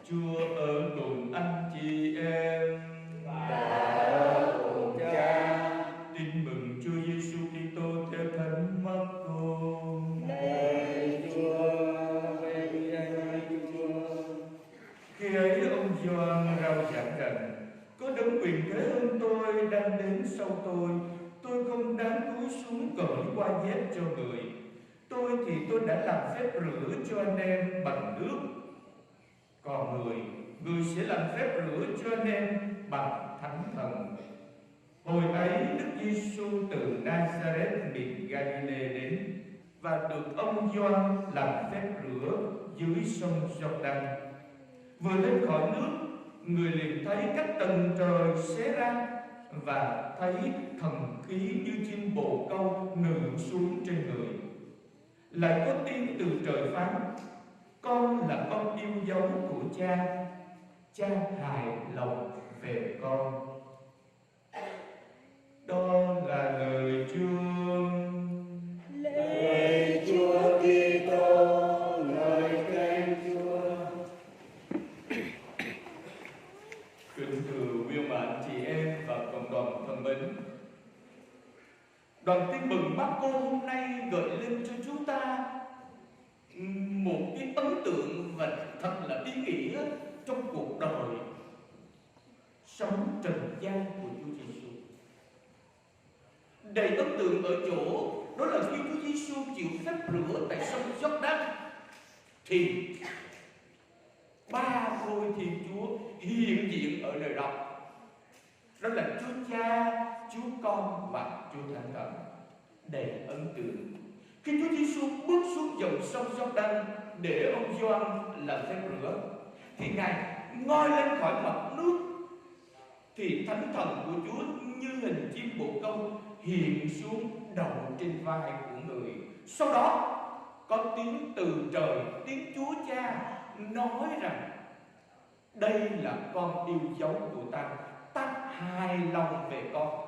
Chúa ở cùng anh chị em và ở cùng Cha. Tin mừng Chúa Giêsu Kitô theo Thánh Marco. Lạy Chúa, vinh danh Chúa. Khi ấy ông Gioan rao giảng rằng: có đấng quyền thế hơn tôi đang đến sau tôi không đáng cúi xuống cởi qua dép cho người. Tôi đã làm phép rửa cho anh em bằng nước, còn người sẽ làm phép rửa cho anh em bằng Thánh Thần. Hồi ấy Đức Giêsu từ Nazareth miền Galilee đến và được ông Gioan làm phép rửa dưới sông Giô-đanh. Vừa lên khỏi nước, người liền thấy các tầng trời xé ra và thấy thần khí như chim bồ câu ngự xuống trên người. Lại có tiếng từ trời phán: con là con yêu dấu của Cha, Cha hài lòng về con. Đó là lời Chúa. Lạy Chúa Kitô, lời khen Chúa. Kính thưa quý ông bạn, chị em và cộng đoàn thân mến, Đoàn Tin Mừng Marco hôm nay gợi lên cho chúng ta một cái ấn tượng và thật là ý nghĩa trong cuộc đời sống trần gian của Chúa Giêsu. Đầy ấn tượng ở chỗ đó là khi Chúa Giêsu chịu phép rửa tại sông Giô-đanh thì ba ngôi Thiên Chúa hiện diện ở nơi đó. Đó là Chúa Cha, Chúa Con và Chúa Thánh Thần. Đầy ấn tượng. Khi Chúa Giêsu bước xuống dòng sông Giô-đanh để ông Gioan làm phép rửa, thì Ngài ngoi lên khỏi mặt nước, thì Thánh Thần của Chúa như hình chim bồ câu hiện xuống đầu trên vai của người. Sau đó có tiếng từ trời, tiếng Chúa Cha nói rằng: đây là con yêu dấu của ta, ta hài lòng về con.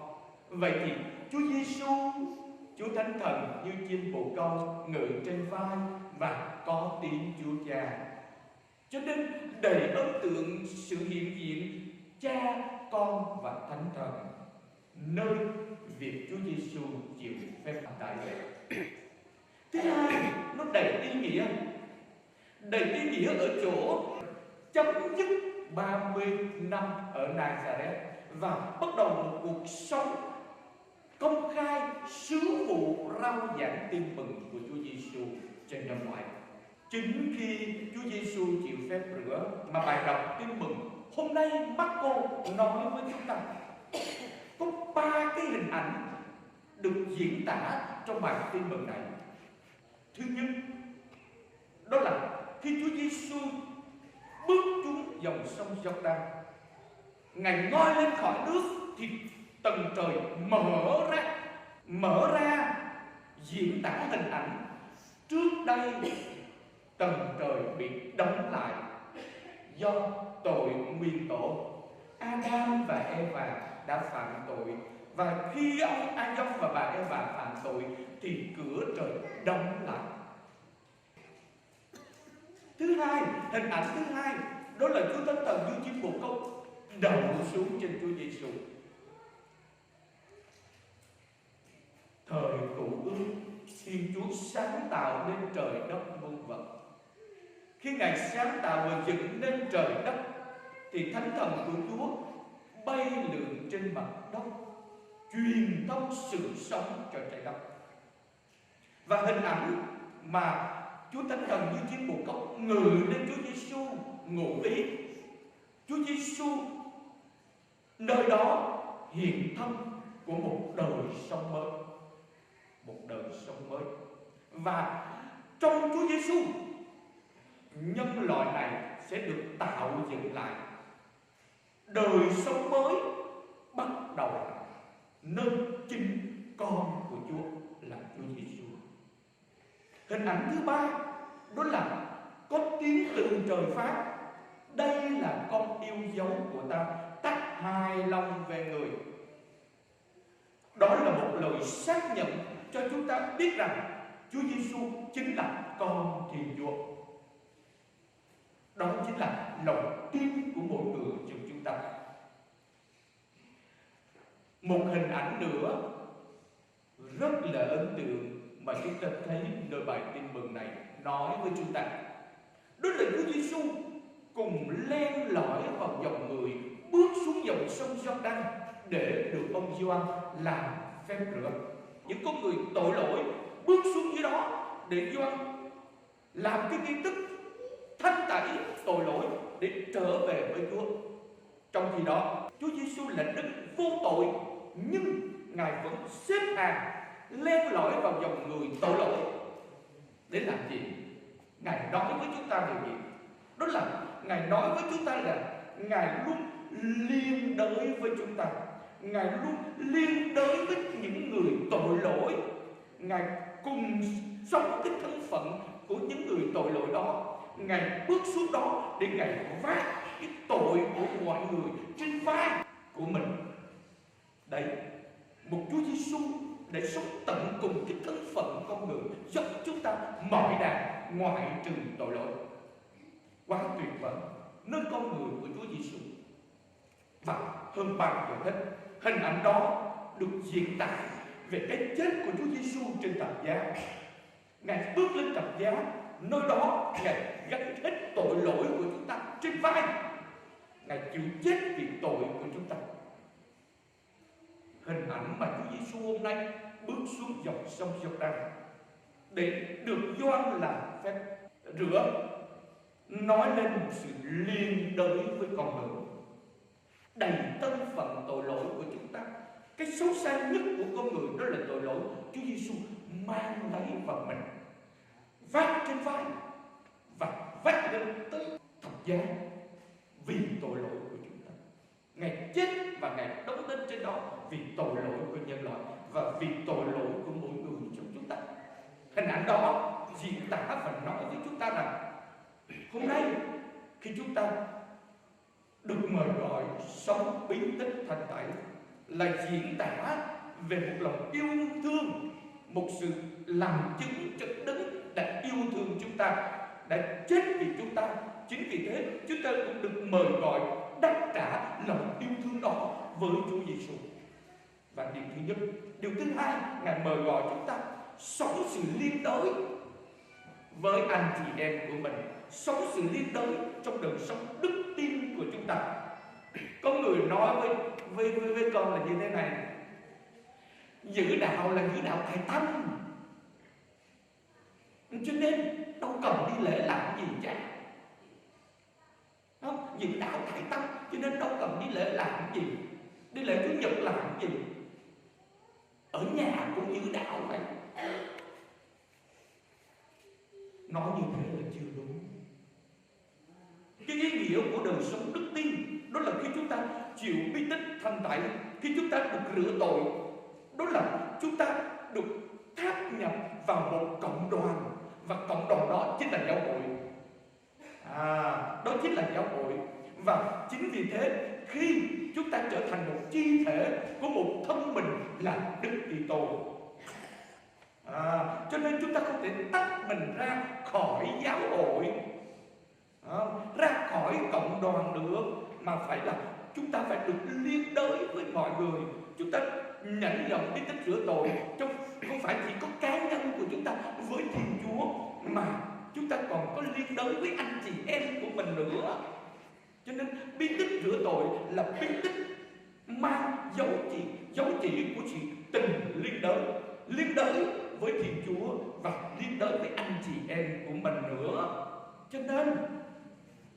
Vậy thì Chúa Giêsu, Chúa Thánh Thần như chim bồ câu ngự trên vai và có tiếng Chúa Cha. Cho nên đầy ấn tượng sự hiện diện Cha, Con và Thánh Thần nơi việc Chúa Giêsu chịu phép tại vậy. Thứ hai, nó đầy ý nghĩa. Đầy ý nghĩa ở chỗ chấm dứt 30 năm ở Nazareth và bắt đầu một cuộc sống công khai sứ vụ rao giảng tin mừng của Chúa Giêsu trên năm ngoại. Chính khi Chúa Giêsu chịu phép rửa mà bài đọc tin mừng hôm nay Marco nói với chúng ta có ba cái hình ảnh được diễn tả trong bài tin mừng này. Thứ nhất, đó là khi Chúa Giêsu bước xuống dòng sông Giô-đanh, Ngài ngoi lên khỏi nước thì tầng trời mở ra diễn tả hình ảnh trước đây tầng trời bị đóng lại do tội nguyên tổ. Adam và Eva đã phạm tội, và khi ông Adam và bà Eva phạm tội thì cửa trời đóng lại. Thứ hai, hình ảnh thứ hai, đó là Chúa Thánh Thần như chim bồ câu đậu xuống trên Chúa Giêsu. Thời Cựu Ước, Thiên Chúa sáng tạo nên trời đất muôn vật. Khi Ngài sáng tạo và dựng nên trời đất thì Thánh Thần của Chúa bay lượn trên mặt đất, truyền thông sự sống cho trái đất. Và hình ảnh mà Chúa Thánh Thần như chim bồ câu ngự lên Chúa Giêsu ngụ ý. Chúa Giêsu nơi đó hiện thân của một đời sống mới, một đời sống mới. Và trong Chúa Giêsu, nhân loại này sẽ được tạo dựng lại. Đời sống mới bắt đầu nơi chính con của Chúa là Chúa Giêsu. Hình ảnh thứ ba, đó là có tiếng từ trời phán: đây là con yêu dấu của ta, ta hài lòng về người. Đó là một lời xác nhận cho chúng ta biết rằng Chúa Giêsu chính là con Thiên Chúa. Đó chính là lòng tin của mỗi người trong chúng ta. Một hình ảnh nữa rất là ấn tượng mà chúng ta thấy nơi bài tin mừng này nói với chúng ta, đó là Chúa Giêsu cùng len lỏi vào dòng người bước xuống dòng sông Giô-đanh để được ông Gioan làm phép rửa. Những con người tội lỗi bước xuống dưới đó để Gioan làm cái nghi thức thanh tẩy tội lỗi để trở về với Chúa. Trong khi đó, Chúa Giêsu là Đức vô tội, nhưng Ngài vẫn xếp hàng len lỏi vào dòng người tội lỗi để làm gì? Ngài nói với chúng ta điều gì? Đó là Ngài nói với chúng ta là Ngài luôn liên đới với chúng ta. Ngài luôn liên đới với những người tội lỗi. Ngài cùng sống cái thân phận của những người tội lỗi đó. Ngài bước xuống đó để Ngài vác cái tội của mọi người trên vai của mình. Đấy, một Chúa Giêsu để sống tận cùng cái thân phận con người, giúp chúng ta mọi đàn ngoại trừ tội lỗi. Quá tuyệt vời nơi con người của Chúa Giêsu. Và hơn bao giờ hết, hình ảnh đó được diễn tả về cái chết của Chúa Giêsu trên thập giá. Ngài bước lên thập giá, nơi đó Ngài gánh hết tội lỗi của chúng ta trên vai. Ngài chịu chết vì tội của chúng ta. Hình ảnh mà Chúa Giêsu hôm nay bước xuống dòng sông Giô-đanh để được Gioan làm phép rửa, nói lên một sự liên đới với con người, đầy thân phận tội lỗi của chúng ta. Cái xấu xa nhất của con người đó là tội lỗi. Chúa Giêsu mang lấy vào mình, vác trên vai và vác lên tới thập giá vì tội lỗi của chúng ta. Ngài chết và Ngài đóng đinh trên đó vì tội lỗi của nhân loại và vì tội lỗi của mỗi người trong chúng ta. Hình ảnh đó diễn tả và nói với chúng ta rằng hôm nay khi chúng ta được mời gọi sống bí tích thanh tẩy là diễn tả về một lòng yêu thương, một sự làm chứng cho Đấng đã yêu thương chúng ta, đã chết vì chúng ta. Chính vì thế chúng ta cũng được mời gọi đáp trả lòng yêu thương đó với Chúa Giêsu. Và điều thứ nhất, điều thứ hai, Ngài mời gọi chúng ta sống sự liên đới với anh chị em của mình, sống sự liên đới trong đời sống đức tin của chúng ta. Có người nói với con là như thế này: giữ đạo là giữ đạo tại tâm, cho nên đâu cần đi lễ làm gì chứ. Không, giữ đạo tại tâm cho nên đâu cần đi lễ làm gì, đi lễ Chủ nhật làm gì, ở nhà cũng giữ đạo vậy. Nói như thế là chưa đúng. Cái ý nghĩa của đời sống đức tin đó là khi chúng ta chịu bí tích thanh tẩy, khi chúng ta được rửa tội, đó là chúng ta được tháp nhập vào một cộng đoàn, và cộng đoàn đó chính là giáo hội. Đó chính là giáo hội. Và chính vì thế khi chúng ta trở thành một chi thể của một thân mình là Đức Kitô, cho nên chúng ta không thể tách mình ra khỏi giáo hội, ra khỏi cộng đoàn được, mà phải là chúng ta phải được liên đới với mọi người. Chúng ta nhận nhận bí tích rửa tội không phải chỉ có cá nhân của chúng ta với Thiên Chúa, mà chúng ta còn có liên đới với anh chị em của mình nữa. Cho nên bí tích rửa tội là bí tích mang dấu chỉ của sự tình liên đới với Thiên Chúa và liên đới với anh chị em của mình nữa. Cho nên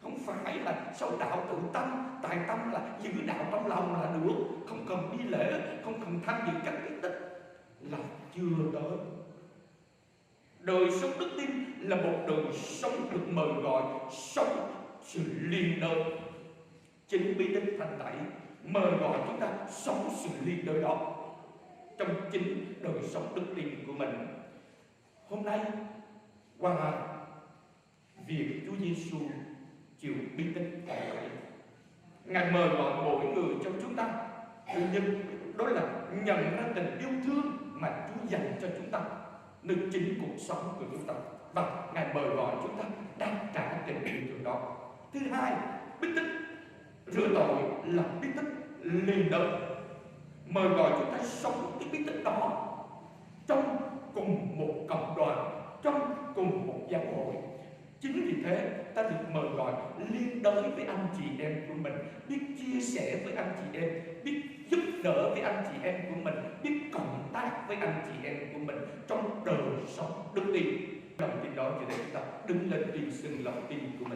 không phải là sau đạo tự tâm, tại tâm là giữ đạo trong lòng là được, không cần đi lễ, không cần tham dự các bí tích là chưa tới. Đời sống đức tin là một đời sống được mời gọi sống sự liên đới. Chính bí tích thanh tẩy mời gọi chúng ta sống sự liên đới đó trong chính đời sống đức tin của mình. Hôm nay qua việc Chúa Giêsu chịu bí tích thanh tẩy, Ngài mời gọi mỗi người trong chúng ta. Thứ nhất, đó là nhận ra tình yêu thương mà Chúa dành cho chúng ta nơi chính cuộc sống của chúng ta, và Ngài mời gọi chúng ta đáp trả tình yêu thương đó. Thứ hai, biết tích rửa tội là biết tích liền đời, mời gọi chúng ta sống cái biết tích đó trong cùng một cộng đoàn, trong cùng một giáo hội. Chính vì thế ta được mời gọi liên đới với anh chị em của mình, biết chia sẻ với anh chị em, biết giúp đỡ với anh chị em của mình, biết cộng tác với anh chị em của mình trong đời sống đức tin. Lòng tin đó cho nên chúng ta đứng lên tuyên xưng lòng tin của mình.